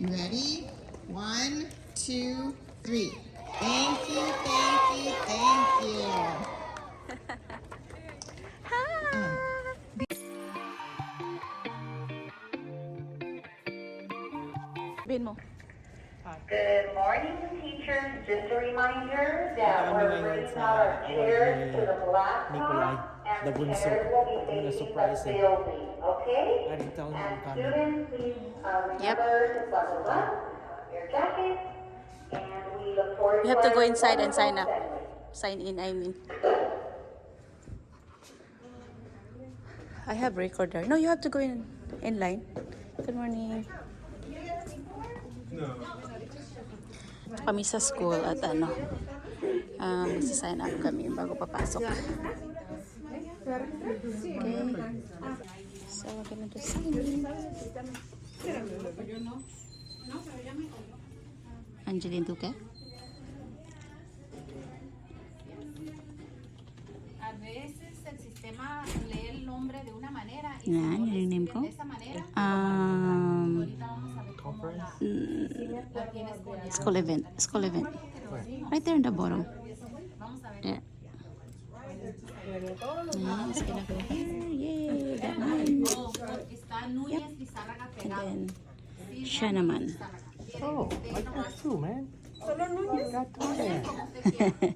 You ready? 1, 2, 3. Thank you, thank you, thank you. Bin mo. Good morning, teachers. Just a reminder that we're bringing out our chairs to the black top, and the chairs will be facing the building, okay? And students, please remember to buckle up your jacket, and we look forward You to have to our go inside and wonderful sign up. assembly. Sign in, I mean. I have recorder. No, you have to go in line. Good morning. Ito kami sa school at ano, magsa-sign up kami bago papasok. Okay. So, we're gonna do signing. Angeline Duque. A veces el sistema lee el nombre de una manera y Yan, yun yung name ko. de esa manera. Ahorita vamos a ver cómo la tienes con ya. School event. School event. Right there in the bottom. Vamos a ver. There. Yes, gonna go here. Yay, that one. Oh, está Núñez Lizárraga And pegado. then, siya naman. Oh, I got two, man. Solo Núñez. Got two there.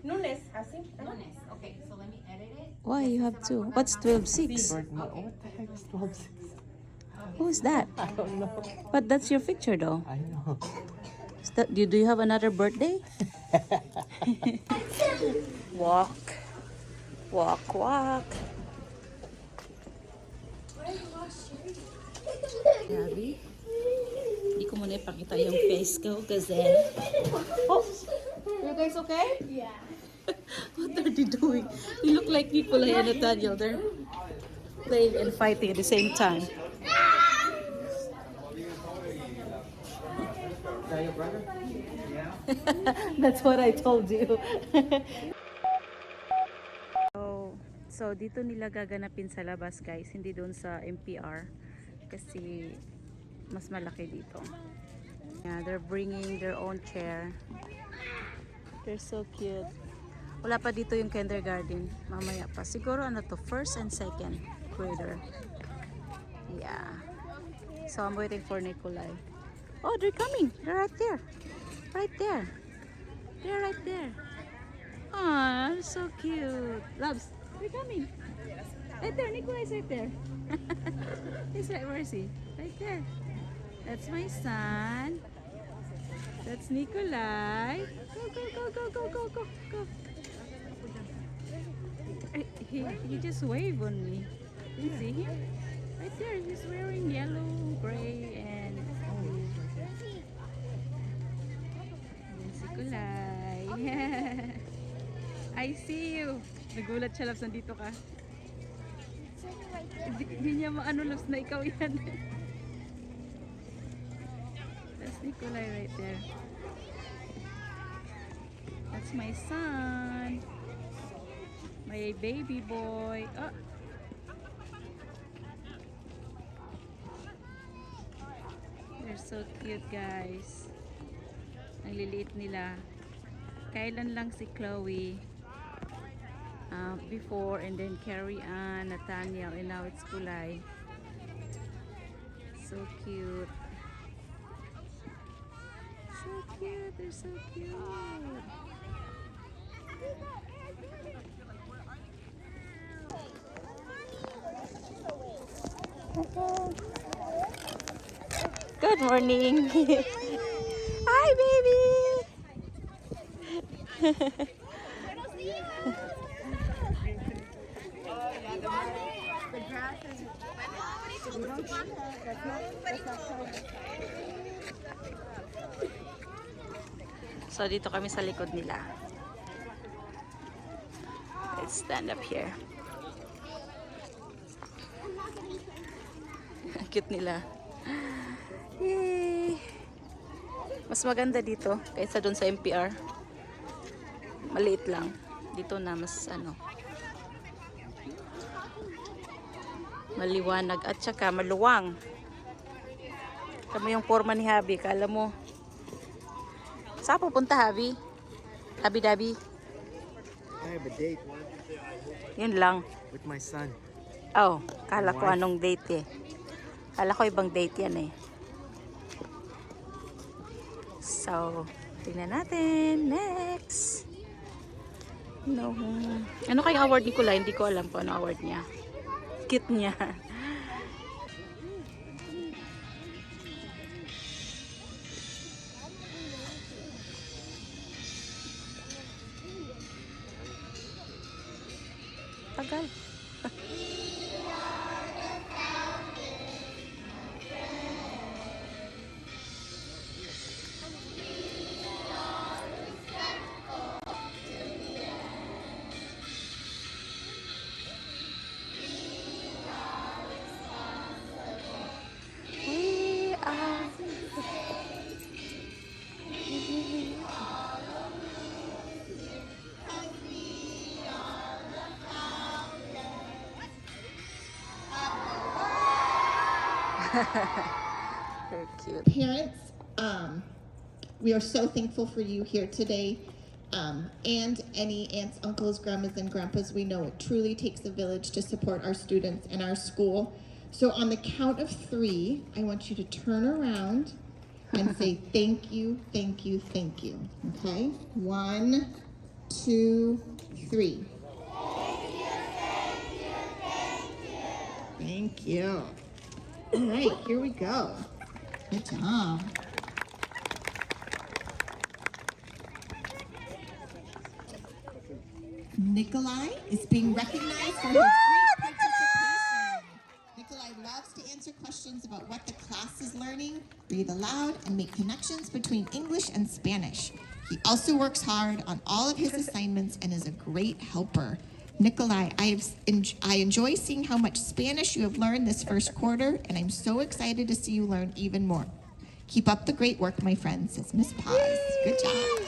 Núñez, así. Núñez. Okay, so let me edit it. Why you have two? What's 12-6? What the heck is 12-6? Who's that? I don't know. But that's your picture though. I know. Is that, do you have another birthday? Walk. Walk, walk. Grabe. Hindi ko muna ipakita yung face ko kasi... Oh! You guys okay? Yeah. What are they doing? They look like Nicolai and Nathaniel. They're playing and fighting at the same time. Is that your brother? That's what I told you. So, dito nila gaganapin sa labas, guys. Hindi doon sa MPR. Kasi, mas malaki dito. Yeah, they're bringing their own chair. They're so cute. Wala pa dito yung kindergarten. Mamaya pa. Siguro ano to, first and second grader. Yeah. So, I'm waiting for Nicolai. Oh, they're coming. They're right there. Right there. They're right there. Aw, so cute. Loves, they're coming. Right there, Nicolai's right there. He's right, where is he? Right there. That's my son. That's Nicolai. Go, go, go, go, go, go, go, go. He just waved on me. You see him? Right there, he's wearing yellow, gray, and Nicolai. I see you. Nagulat siya, Labs, nandito ka. Hindi niya maano, Labs, na ikaw yan. That's Nicolai right there. That's my son. My baby boy. Oh. They're so cute, guys. Ang liliit nila. Kailan lang si Chloe before, and then Carrie Ann, Nathaniel, and now it's Cholai. So cute. So cute. They're so cute. Good morning. Hi, baby. So, dito kami sa likod nila. Let's stand up here. Cute nila. Yay! Mas maganda dito kaysa dun sa MPR. Maliit lang. Dito na mas ano, maliwanag at saka maluwang. Tama yung forma ni Habi. Kala mo. Saan pupunta, Habi? Habi-dabi. I have a date Yun lang. with my son. Oh, kala ko anong date eh. Kala ko ibang date yan eh. So, tingnan natin. Next. No. Ano kayong award ni Cholai? Hindi ko alam po ano award niya. Cute niya. Tagal. We are very cute. Parents, we are so thankful for you here today. And any aunts, uncles, grandmas, and grandpas. We know it truly takes a village to support our students and our school. So on the count of 3, I want you to turn around and say thank you, thank you, thank you. Okay? 1, 2, 3. Thank you. All right, here we go. Good job. Nikolai is being recognized for his great participation. Nikolai loves to answer questions about what the class is learning, read aloud, and make connections between English and Spanish. He also works hard on all of his assignments and is a great helper. Nikolai, I enjoy seeing how much Spanish you have learned this first quarter, and I'm so excited to see you learn even more. Keep up the great work, my friend, says Miss Paz. Good job.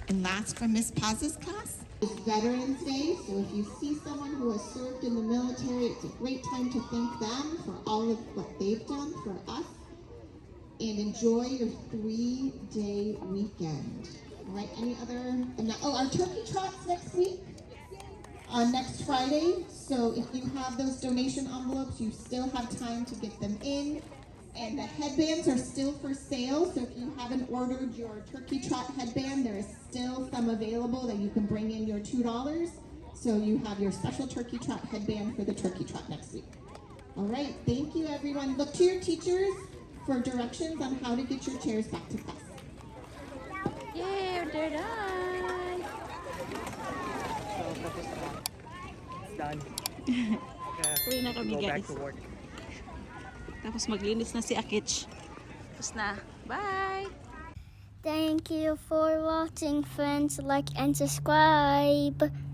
And last from Miss Paz's class is Veterans Day. So if you see someone who has served in the military, it's a great time to thank them for all of what they've done for us. And enjoy your 3-day weekend. All right, any other? Our turkey trot's next week. Next Friday. So if you have those donation envelopes, you still have time to get them in. And the headbands are still for sale, so if you haven't ordered your turkey trot headband, there is still some available that you can bring in your $2. So you have your special turkey trot headband for the turkey trot next week. All right, thank you everyone. Look to your teachers for directions on how to get your chairs back to class. Yay, they're done. So, tapos na. It's done. Uwi na kami, Go back guys. to work. Tapos maglinis na si Akich. Tapos na. Bye! Thank you for watching, friends. Like and subscribe.